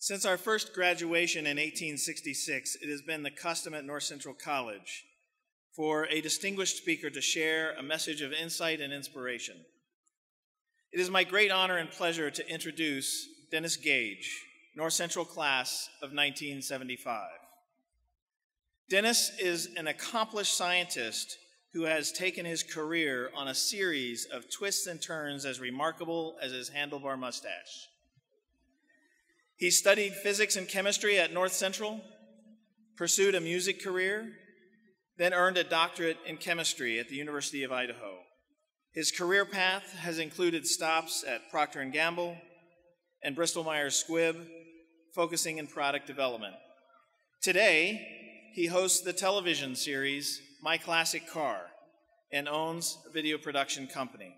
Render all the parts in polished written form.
Since our first graduation in 1866, it has been the custom at North Central College for a distinguished speaker to share a message of insight and inspiration. It is my great honor and pleasure to introduce Dennis Gage, North Central class of 1975. Dennis is an accomplished scientist who has taken his career on a series of twists and turns as remarkable as his handlebar mustache. He studied physics and chemistry at North Central, pursued a music career, then earned a doctorate in chemistry at the University of Idaho. His career path has included stops at Procter & Gamble and Bristol-Myers Squibb, focusing in product development. Today, he hosts the television series My Classic Car and owns a video production company.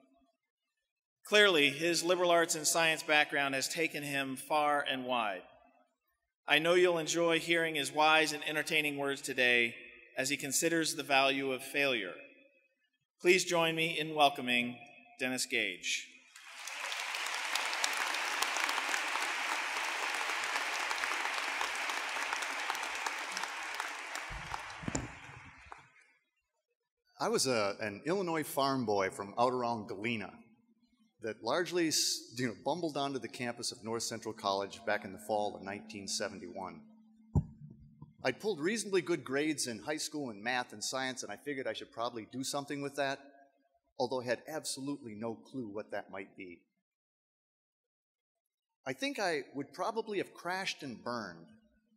Clearly, his liberal arts and science background has taken him far and wide. I know you'll enjoy hearing his wise and entertaining words today as he considers the value of failure. Please join me in welcoming Dennis Gage. I was an Illinois farm boy from out around Galena that largely bumbled onto the campus of North Central College back in the fall of 1971. I'd pulled reasonably good grades in high school in math and science, and I figured I should probably do something with that, although I had absolutely no clue what that might be. I think I would probably have crashed and burned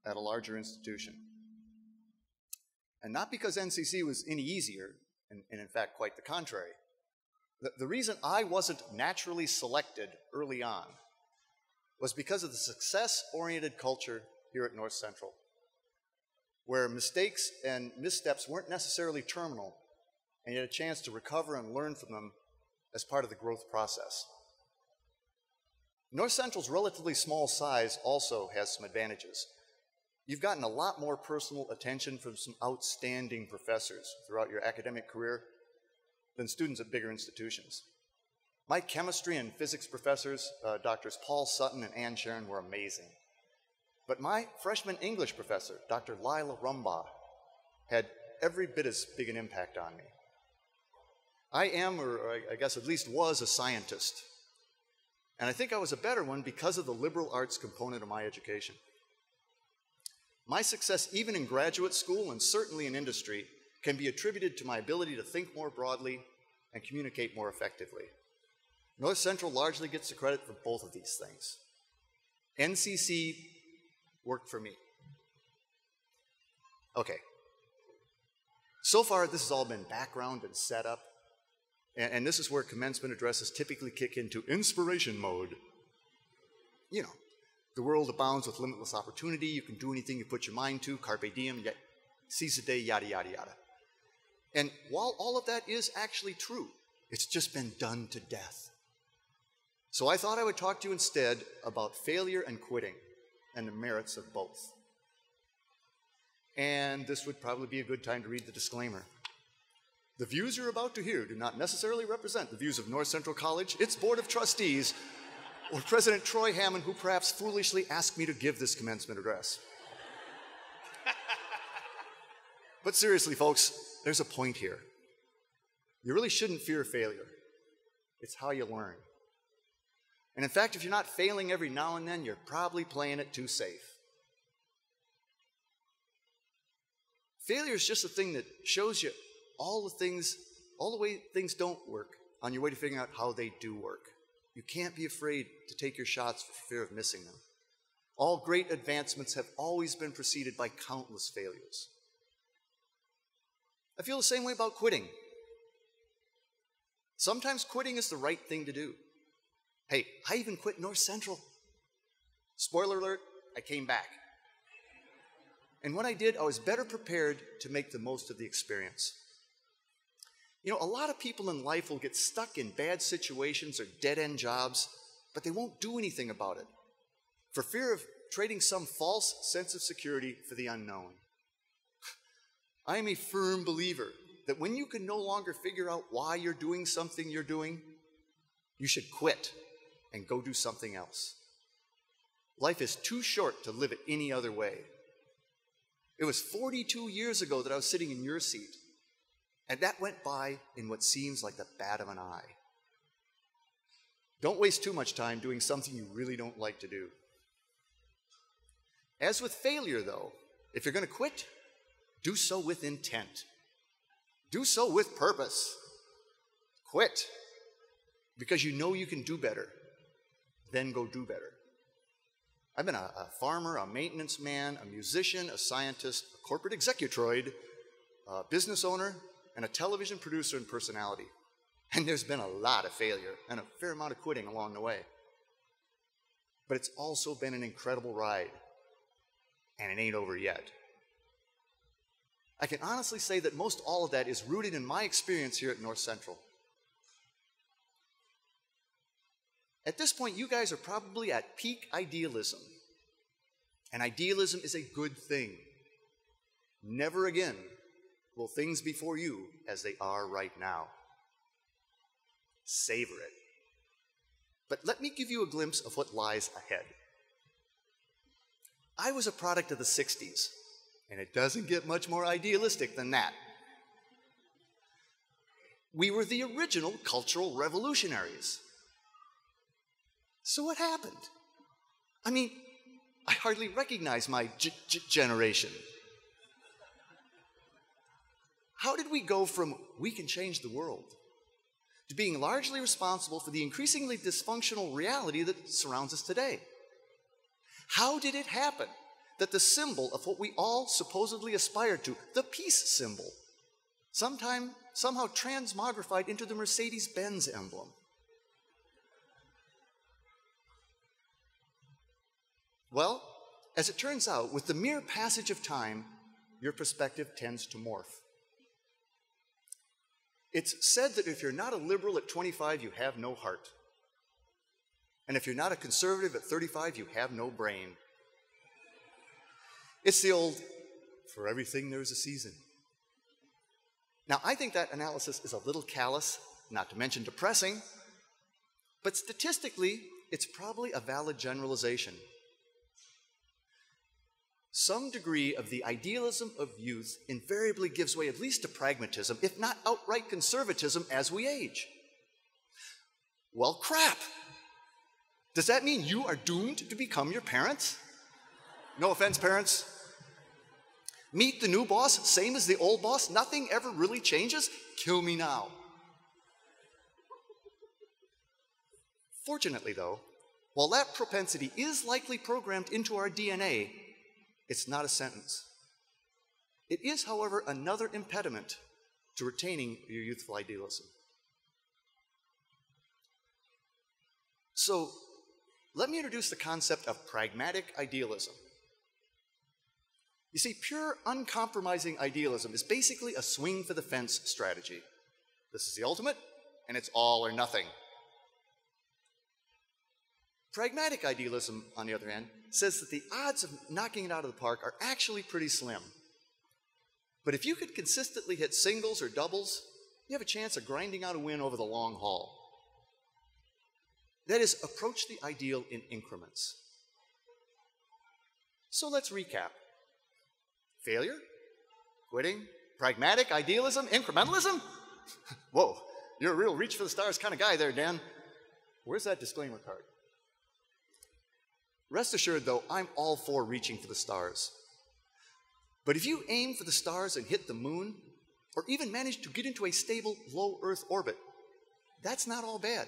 at a larger institution. And not because NCC was any easier, and in fact quite the contrary. The reason I wasn't naturally selected early on was because of the success-oriented culture here at North Central, where mistakes and missteps weren't necessarily terminal, and you had a chance to recover and learn from them as part of the growth process. North Central's relatively small size also has some advantages. You've gotten a lot more personal attention from some outstanding professors throughout your academic career than students at bigger institutions. My chemistry and physics professors, Drs. Paul Sutton and Ann Sharon, were amazing. But my freshman English professor, Dr. Lila Rumbaugh, had every bit as big an impact on me. I am, or I guess at least was, a scientist. And I think I was a better one because of the liberal arts component of my education. My success, even in graduate school and certainly in industry, can be attributed to my ability to think more broadly and communicate more effectively. North Central largely gets the credit for both of these things. NCC worked for me. Okay. So far, this has all been background and setup, and this is where commencement addresses typically kick into inspiration mode. You know, the world abounds with limitless opportunity. You can do anything you put your mind to, carpe diem, seize the day, yada, yada, yada. And while all of that is actually true, it's just been done to death. So I thought I would talk to you instead about failure and quitting and the merits of both. And this would probably be a good time to read the disclaimer. The views you're about to hear do not necessarily represent the views of North Central College, its Board of Trustees, or President Troy Hammond, who perhaps foolishly asked me to give this commencement address. But seriously, folks, there's a point here. You really shouldn't fear failure. It's how you learn. And in fact, if you're not failing every now and then, you're probably playing it too safe. Failure is just a thing that shows you all the way things don't work on your way to figuring out how they do work. You can't be afraid to take your shots for fear of missing them. All great advancements have always been preceded by countless failures. I feel the same way about quitting. Sometimes quitting is the right thing to do. Hey, I even quit North Central. Spoiler alert, I came back. And when I did, I was better prepared to make the most of the experience. You know, a lot of people in life will get stuck in bad situations or dead-end jobs, but they won't do anything about it for fear of trading some false sense of security for the unknown. I am a firm believer that when you can no longer figure out why you're doing something you're doing, you should quit and go do something else. Life is too short to live it any other way. It was 42 years ago that I was sitting in your seat, and that went by in what seems like the bat of an eye. Don't waste too much time doing something you really don't like to do. As with failure, though, if you're going to quit, do so with intent. Do so with purpose. Quit because you know you can do better. Then go do better. I've been a farmer, a maintenance man, a musician, a scientist, a corporate executroid, a business owner, and a television producer and personality. And there's been a lot of failure and a fair amount of quitting along the way. But it's also been an incredible ride, and it ain't over yet. I can honestly say that most all of that is rooted in my experience here at North Central. At this point, you guys are probably at peak idealism. And idealism is a good thing. Never again will things be for you as they are right now. Savor it. But let me give you a glimpse of what lies ahead. I was a product of the 60s, and it doesn't get much more idealistic than that. We were the original cultural revolutionaries. So what happened? I mean, I hardly recognize my generation. How did we go from we can change the world to being largely responsible for the increasingly dysfunctional reality that surrounds us today? How did it happen that the symbol of what we all supposedly aspired to, the peace symbol, somehow transmogrified into the Mercedes-Benz emblem? Well, as it turns out, with the mere passage of time, your perspective tends to morph. It's said that if you're not a liberal at 25, you have no heart. And if you're not a conservative at 35, you have no brain. It's the old, for everything there's a season. Now, I think that analysis is a little callous, not to mention depressing, but statistically, it's probably a valid generalization. Some degree of the idealism of youth invariably gives way at least to pragmatism, if not outright conservatism, as we age. Well, crap! Does that mean you are doomed to become your parents? No offense, parents. Meet the new boss, same as the old boss, nothing ever really changes? Kill me now. Fortunately, though, while that propensity is likely programmed into our DNA, it's not a sentence. It is, however, another impediment to retaining your youthful idealism. So, let me introduce the concept of pragmatic idealism. You see, pure, uncompromising idealism is basically a swing-for-the-fence strategy. This is the ultimate, and it's all or nothing. Pragmatic idealism, on the other hand, says that the odds of knocking it out of the park are actually pretty slim. But if you could consistently hit singles or doubles, you have a chance of grinding out a win over the long haul. That is, approach the ideal in increments. So let's recap. Failure, quitting, pragmatic idealism, incrementalism? Whoa, you're a real reach for the stars kind of guy there, Dan. Where's that disclaimer card? Rest assured, though, I'm all for reaching for the stars. But if you aim for the stars and hit the moon, or even manage to get into a stable low Earth orbit, that's not all bad.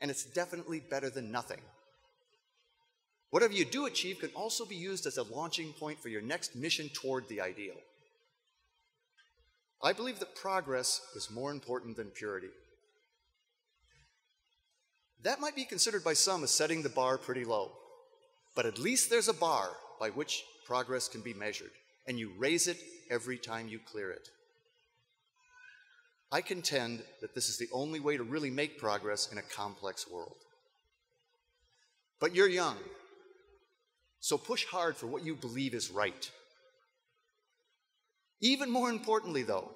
And it's definitely better than nothing. Whatever you do achieve can also be used as a launching point for your next mission toward the ideal. I believe that progress is more important than purity. That might be considered by some as setting the bar pretty low. But at least there's a bar by which progress can be measured, and you raise it every time you clear it. I contend that this is the only way to really make progress in a complex world. But you're young, so push hard for what you believe is right. Even more importantly, though,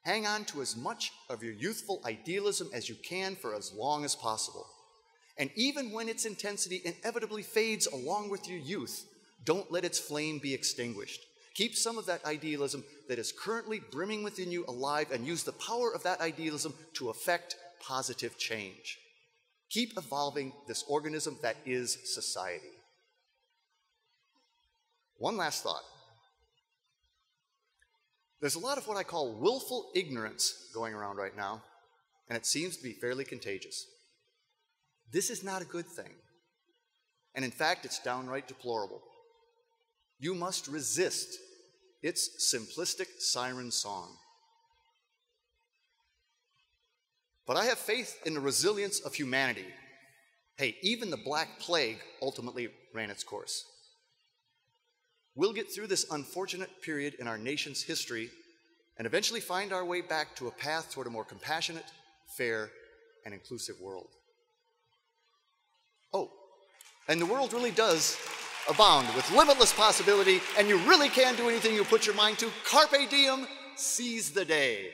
hang on to as much of your youthful idealism as you can for as long as possible. And even when its intensity inevitably fades along with your youth, don't let its flame be extinguished. Keep some of that idealism that is currently brimming within you alive and use the power of that idealism to effect positive change. Keep evolving this organism that is society. One last thought. There's a lot of what I call willful ignorance going around right now, and it seems to be fairly contagious. This is not a good thing. And in fact, it's downright deplorable. You must resist its simplistic siren song. But I have faith in the resilience of humanity. Hey, even the Black Plague ultimately ran its course. We'll get through this unfortunate period in our nation's history and eventually find our way back to a path toward a more compassionate, fair, and inclusive world. Oh, and the world really does abound with limitless possibility, and you really can do anything you put your mind to. Carpe diem, seize the day.